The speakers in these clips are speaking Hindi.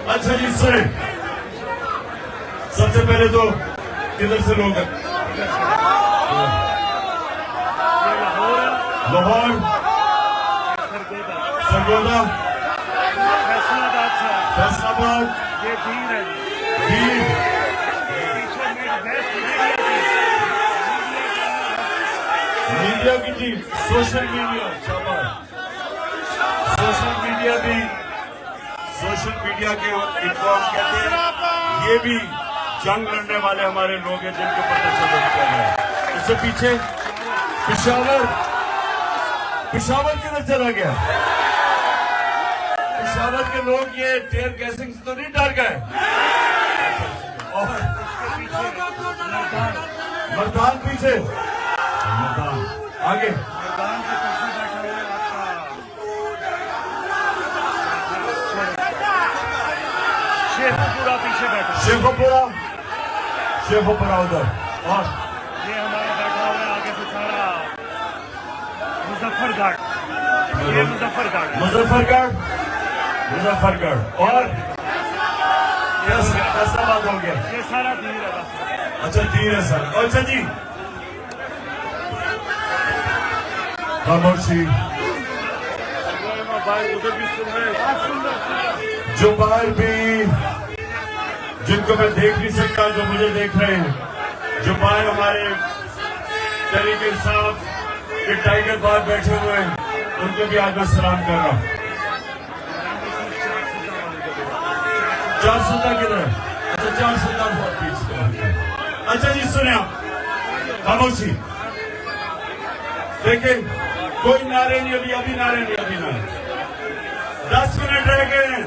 अच्छा जी सुने, सबसे पहले तो किधर से लोग हैं? लाहौर, सरगोदा, फैसलाबाद, दीर, मीडिया की team, social media, social media के इनको हम कहते हैं, ये भी जंग लड़ने वाले हमारे लोग हैं जिनके ऊपर तशद्दुद किया गया। इससे पीछे पिशावर किधर चला गया? पिशावर के लोग ये टेयर गैसिंग से तो नहीं डर गए? और मर्दान पीछे, मर्दान आगे, शेखोपुरा पीछे बैठा, शेखोपुरा उधर, और ये हमारा बैठा हुआ है आगे से सारा मुजफ्फरगढ़, ये मुजफ्फरगढ़ और फैसलाबाद हो गया, ये सारा दीर है। अच्छा दीर है सर। अच्छा जी खामोशी, जो बाहर भी, जिनको मैं देख नहीं सकता, जो मुझे देख रहे हैं, जो बाहर हमारे तरीके साहब के टाइगर बाहर बैठे हुए हैं, उनको भी आज मैं सलाम कर रहा हूं। 400 किधर है? अच्छा 400 बहुत पीछे। अच्छा जी सुने आप, खामोशी, देखें कोई नारे नहीं, अभी नारे नहीं, अभी नारे, 10 मिनट रह गए हैं।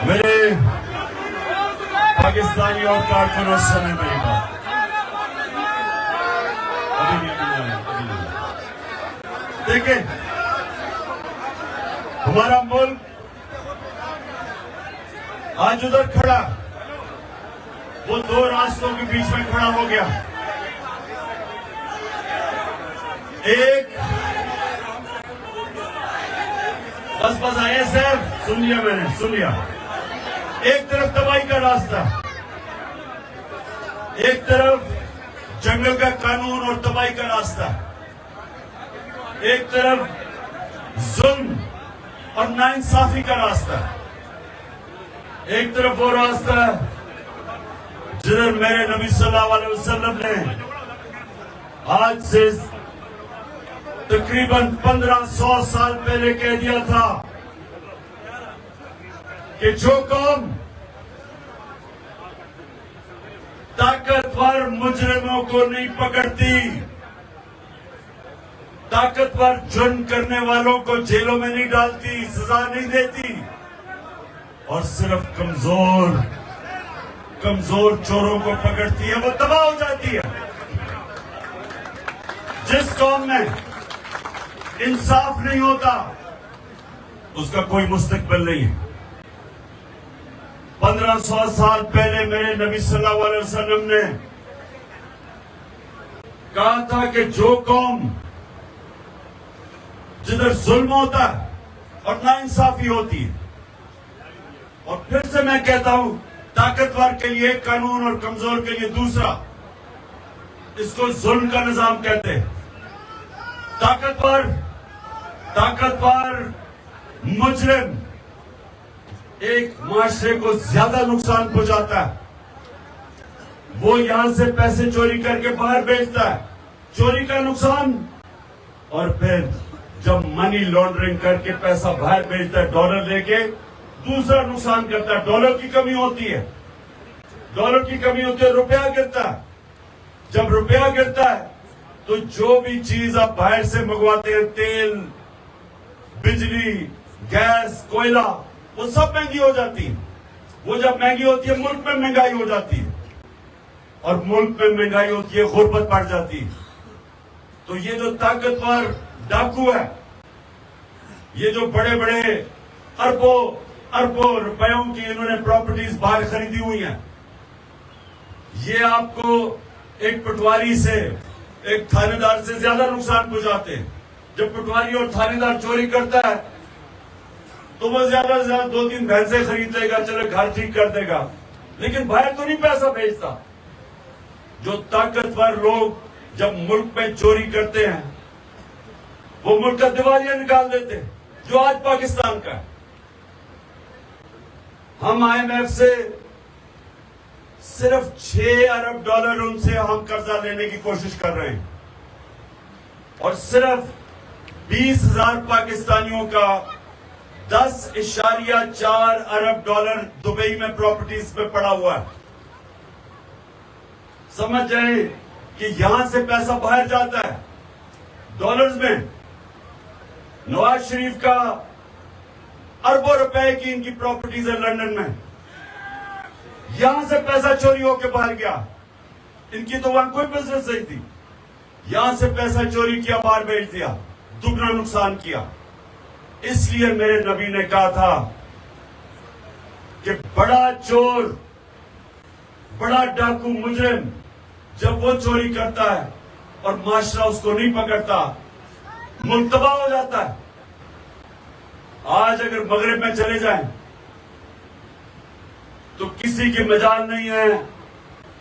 मेरे पाकिस्तानी और कारकुनों सुने मेरी बात, अभी नहीं। देखें हमारा मुल्क आज उधर खड़ा, वो दो रास्तों के बीच में खड़ा हो गया। एक बस ISF, सुन लिया मैंने, सुन लिया। एक तरफ तबाही का रास्ता, एक तरफ जंगल का कानून और तबाही का रास्ता, एक तरफ जुल्म और नाइंसाफी का रास्ता, एक तरफ वो रास्ता जिधर मेरे नबी सल्लल्लाहु अलैहि वसल्लम ने आज से तकरीबन 1500 साल पहले कह दिया था कि जो कौम ताकतवर मुजरिमों को नहीं पकड़ती, ताकतवर जुर्म करने वालों को जेलों में नहीं डालती, सजा नहीं देती, और सिर्फ कमजोर चोरों को पकड़ती है, वो तबाह हो जाती है। जिस कौम में इंसाफ नहीं होता उसका कोई मुस्तकबिल नहीं है। 1500 साल पहले मेरे नबी सल्लल्लाहु अलैहि वसल्लम ने कहा था कि जो कौम जिधर जुल्म होता है और नाइंसाफी होती है, और फिर से मैं कहता हूं, ताकतवर के लिए कानून और कमजोर के लिए दूसरा, इसको जुल्म का निजाम कहते हैं। ताकतवर मुजरिम एक माशरे को ज्यादा नुकसान पहुंचाता है। वो यहां से पैसे चोरी करके बाहर बेचता है, चोरी का नुकसान, और फिर जब मनी लॉन्ड्रिंग करके पैसा बाहर बेचता है डॉलर लेके, दूसरा नुकसान करता है। डॉलर की कमी होती है, रुपया गिरता है। जब रुपया गिरता है तो जो भी चीज आप बाहर से मंगवाते हैं, तेल, बिजली, गैस, कोयला, वो सब महंगी हो जाती है। वो जब महंगी होती है, मुल्क में महंगाई हो जाती है, और मुल्क में महंगाई होती है, गुर्बत बढ़ जाती है। तो ये जो ताकतवर डाकू है, ये जो बड़े बड़े अरबों रुपयों की इन्होंने प्रॉपर्टीज बाहर खरीदी हुई हैं, ये आपको एक पटवारी से, एक थानेदार से ज्यादा नुकसान पहुंचाते हैं। जब पटवारी और थानेदार चोरी करता है तो वो ज्यादा से ज्यादा 2-3 भैंसे खरीद लेगा, चलो घर ठीक कर देगा, लेकिन बाहर तो नहीं पैसा भेजता। जो ताकतवर लोग जब मुल्क में चोरी करते हैं, वो मुल्क का दिवालिया निकाल देते हैं, जो आज पाकिस्तान का है। हम IMF से सिर्फ 6 अरब डॉलर उनसे हम कर्जा लेने की कोशिश कर रहे हैं, और सिर्फ 20,000 पाकिस्तानियों का 10.4 अरब डॉलर दुबई में प्रॉपर्टीज पे पड़ा हुआ है। समझ जाए कि यहां से पैसा बाहर जाता है डॉलर्स में। नवाज शरीफ का अरबों रुपए की इनकी प्रॉपर्टीज है लंदन में, यहां से पैसा चोरी होकर बाहर गया। इनकी तो वहां कोई बिजनेस नहीं थी, यहां से पैसा चोरी किया, बाहर भेज दिया, दुगना नुकसान किया। इसलिए मेरे नबी ने कहा था कि बड़ा चोर, बड़ा डाकू मुजरिम जब वो चोरी करता है और माशरा उसको नहीं पकड़ता, मुल्क तबाह हो जाता है। आज अगर मगरिब में चले जाएं तो किसी की मजाल नहीं है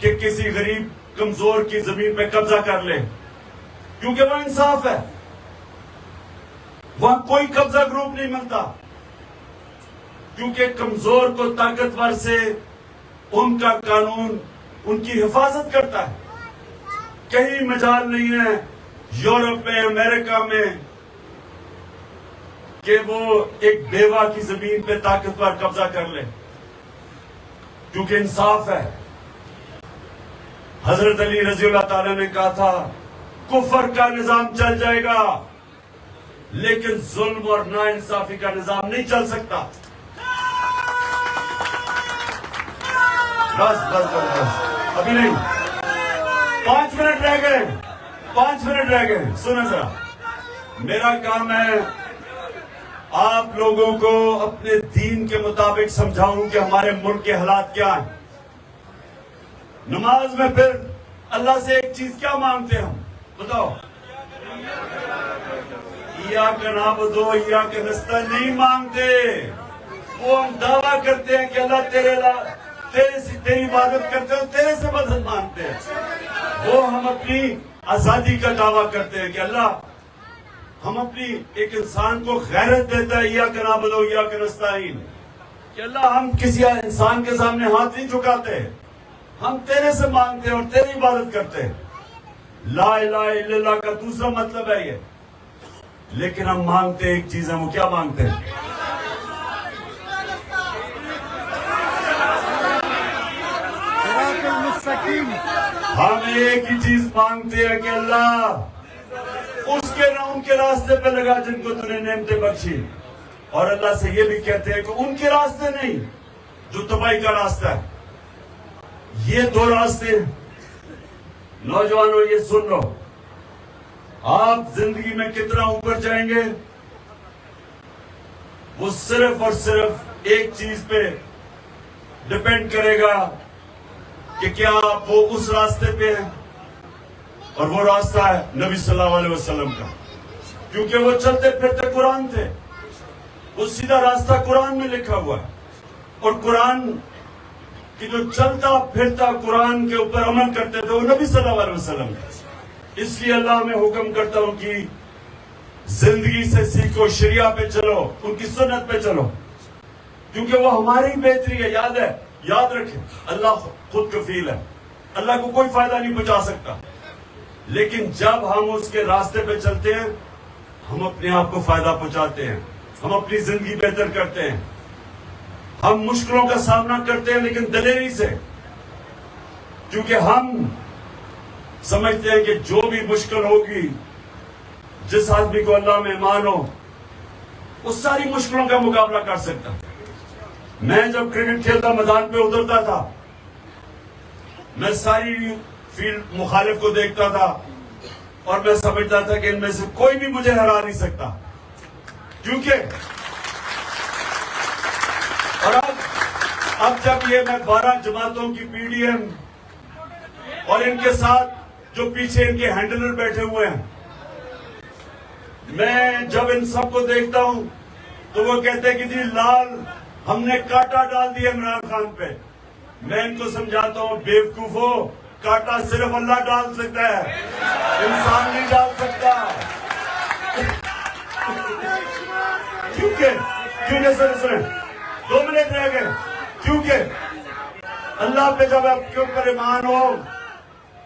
कि किसी गरीब कमजोर की जमीन पे कब्जा कर ले, क्योंकि वह इंसाफ है, वहां कोई कब्जा ग्रुप नहीं मिलता, क्योंकि कमजोर को ताकतवर से उनका कानून उनकी हिफाजत करता है। कहीं मजाल नहीं है यूरोप में, अमेरिका में कि वो एक बेवा की जमीन पे ताकतवर कब्जा कर ले, क्योंकि इंसाफ है। हजरत अली रजी अल्लाह ताला ने कहा था कुफर का निजाम चल जाएगा, लेकिन जुल्म और नाइंसाफी का निजाम नहीं चल सकता। बस बस बस बस, अभी नहीं, 5 मिनट रह गए, 5 मिनट रह गए। सुनो जरा, मेरा काम है आप लोगों को अपने दीन के मुताबिक समझाऊं कि हमारे मुल्क के हालात क्या हैं। नमाज में फिर अल्लाह से एक चीज क्या मांगते हैं हम, बताओ? या का नाबुदो या का नस्ताईन नहीं मांगते। वो हम दावा करते हैं कि अल्लाह तेरी इबादत करते हो, तेरे से मदद मांगते हैं। वो हम अपनी आजादी का दावा करते हैं कि अल्लाह हम अपनी एक इंसान को गैरत देता है, या का नाबुदो या का नस्ताईन, कि अल्लाह हम किसी इंसान के सामने हाथ नहीं झुकाते, हम तेरे से मांगते हैं और तेरी इबादत करते हैं। ला इलाहा इल्लल्लाह का दूसरा मतलब है ये। लेकिन हम मांगते एक चीज है, वो क्या मांगते हैं? हम एक ही चीज मांगते हैं कि अल्लाह उसके ना उनके रास्ते पे लगा जिनको तूने नेमतें बख्शी, और अल्लाह से ये भी कहते हैं कि उनके रास्ते नहीं जो तबाही का रास्ता है। ये 2 रास्ते, नौजवानों ये सुन लो, आप जिंदगी में कितना ऊपर जाएंगे वो सिर्फ और सिर्फ एक चीज पे डिपेंड करेगा कि क्या आप वो उस रास्ते पे हैं, और वो रास्ता है नबी सल्लल्लाहु अलैहि वसल्लम का, क्योंकि वो चलते फिरते कुरान थे। वो सीधा रास्ता कुरान में लिखा हुआ है, और कुरान कि जो चलता फिरता कुरान के ऊपर अमल करते थे वो नबी सल्लल्लाहु अलैहि वसल्लम थे। इसलिए अल्लाह हमें हुक्म करता हूं कि जिंदगी से सीखो, शरिया पे चलो, उनकी सुन्नत पे चलो, क्योंकि वो हमारी बेहतरी है। याद रखें, अल्लाह खुद कफील है, अल्लाह को कोई फायदा नहीं पहुंचा सकता, लेकिन जब हम उसके रास्ते पे चलते हैं हम अपने आप को फायदा पहुंचाते हैं, हम अपनी जिंदगी बेहतर करते हैं, हम मुश्किलों का सामना करते हैं लेकिन दलेरी से, क्योंकि हम समझते हैं कि जो भी मुश्किल होगी, जिस आदमी को अल्लाह में ईमान हो, वो सारी मुश्किलों का मुकाबला कर सकता है। मैं जब क्रिकेट खेलता मैदान पे उतरता था, मैं सारी फील्ड मुखालिफ को देखता था और मैं समझता था कि इनमें से कोई भी मुझे हरा नहीं सकता, क्योंकि और अब जब ये मैं 12 जमातों की पीडीएम और इनके साथ जो पीछे इनके हैंडलर बैठे हुए हैं, मैं जब इन सबको देखता हूं तो वो कहते कि जी लाल हमने कांटा डाल दिया इमरान खान पे। मैं इनको समझाता हूँ, बेवकूफो, कांटा सिर्फ अल्लाह डाल सकता है, इंसान नहीं डाल सकता। क्योंकि सुने 2 मिनट रह गए। क्योंकि अल्लाह पे जब आपके ऊपर ईमान हो,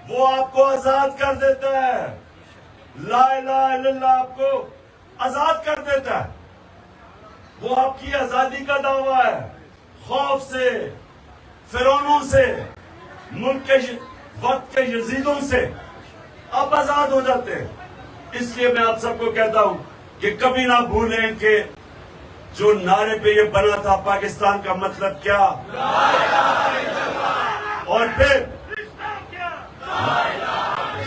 वो आपको आजाद कर देता है। ला इलाहा इल्लल्लाह आपको आजाद कर देता है। वो आपकी आजादी का दावा है। खौफ से, फिरौनों से, मुल्क के वक्त के यजीदों से आप आजाद हो जाते हैं। इसलिए मैं आप सबको कहता हूं कि कभी ना भूलें कि जो नारे पे ये बना था पाकिस्तान का मतलब क्या, और फिर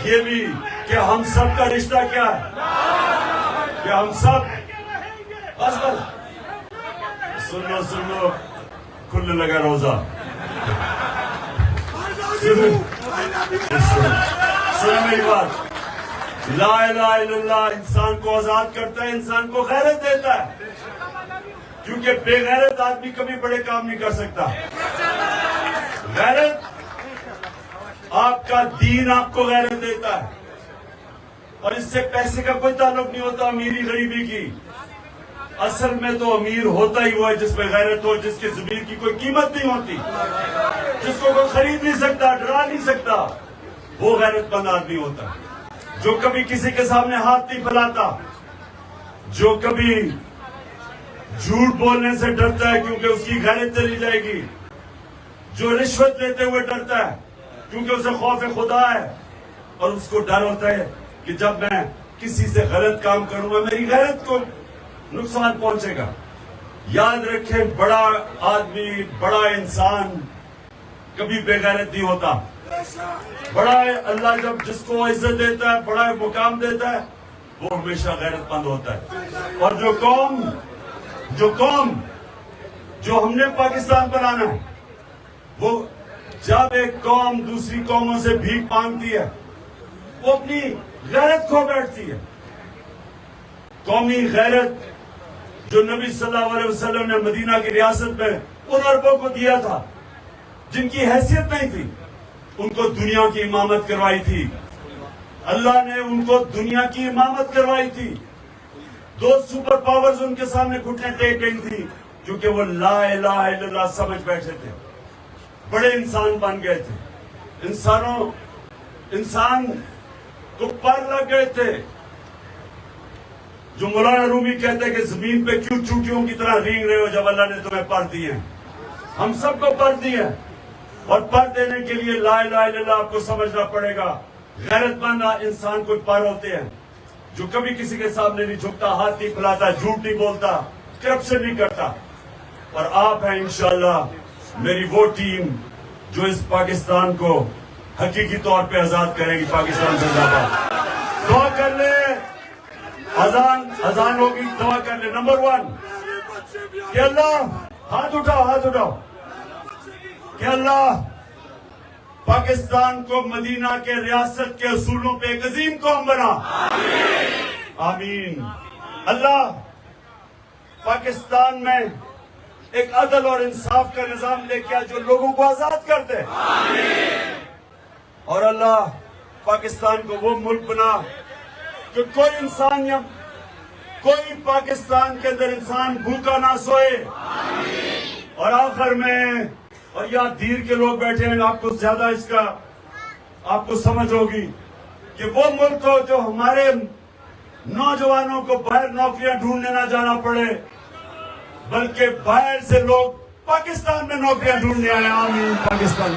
ये भी कि हम सब का रिश्ता क्या है, कि हम सब बस सुन लो खुलने लगा रोजा। सुनो मेरी बात। ला इलाहा इल्लल्लाह इंसान को आजाद करता है, इंसान को गैरत देता है। क्योंकि बेगैरत आदमी कभी बड़े काम नहीं कर सकता। गैरत, आपका दीन आपको गैरत देता है, और इससे पैसे का कोई ताल्लुक नहीं होता, अमीरी गरीबी की। असल में तो अमीर होता ही हुआ है जिसमें गैरत हो, जिसके जमीन की कोई कीमत नहीं होती, जिसको कोई खरीद नहीं सकता, डरा नहीं सकता, वो गैरतमंद आदमी होता है। जो कभी किसी के सामने हाथ नहीं फैलाता, जो कभी झूठ बोलने से डरता है क्योंकि उसकी गैरत चली जाएगी, जो रिश्वत लेते हुए डरता है क्योंकि उसे खौफ खुदा है, और उसको डर होता है कि जब मैं किसी से गलत काम करूंगा मेरी गैरत को नुकसान पहुंचेगा। याद रखें, बड़ा आदमी, बड़ा इंसान कभी बेगैरत नहीं होता। बड़ा अल्लाह जब जिसको इज्जत देता है, बड़ा मुकाम देता है, वो हमेशा गैरतमंद होता है। और जो कौम जो हमने पाकिस्तान बनाना है, वो जब एक कौम दूसरी कौमों से भीख मांगती है, वो अपनी गैरत खो बैठती है। कौमी गैरत जो नबी सल्लल्लाहु अलैहि वसल्लम ने मदीना की रियासत में उन अरबों को दिया था जिनकी हैसियत नहीं थी, उनको दुनिया की इमामत करवाई थी। अल्लाह ने उनको दुनिया की इमामत करवाई थी। 2 सुपर पावर्स उनके सामने घुटने टेक गई थी क्योंकि वो ला इलाहा इल्लल्लाह समझ बैठे थे, बड़े इंसान बन गए थे। इंसान को पर लग गए थे। जो मौलाना रूमी कहते हैं कि जमीन पे क्यों चूटियों की तरह रेंग रहे हो जब अल्लाह ने तुम्हें पर दिए हैं। हम सबको पर दिए, और पर देने के लिए ला इलाहा इल्लल्लाह आपको समझना पड़ेगा। गैरतमंद इंसान कोई पर होते हैं जो कभी किसी के सामने नहीं झुकता, हाथ नहीं फैलाता, झूठ नहीं बोलता, करप्शन नहीं करता। और आप हैं इंशाअल्लाह मेरी वो टीम जो इस पाकिस्तान को हकीकी तौर पे आजाद करेगी। पाकिस्तान जिंदाबाद। दुआ कर ले, अजान होगी, दुआ कर ले। नंबर 1 कि अल्लाह, हाथ उठाओ कि अल्लाह पाकिस्तान को मदीना के रियासत के असूलों पे एक अजीम कौम बना। आमीन। अल्लाह पाकिस्तान में एक अदल और इंसाफ का निजाम लेके आ जो लोगों को आजाद कर दे। और अल्लाह पाकिस्तान को वो मुल्क बना कि कोई इंसान या कोई पाकिस्तान के अंदर इंसान भूखा ना सोए। और आखिर में, और यहाँ धीर के लोग बैठे हैं, आपको ज्यादा इसका आपको समझ होगी कि वो मुल्क हो जो हमारे नौजवानों को बाहर नौकरियां ढूंढने ना जाना पड़े, बल्कि बाहर से लोग पाकिस्तान में नौकरियां ढूंढने आए। आमीन। पाकिस्तान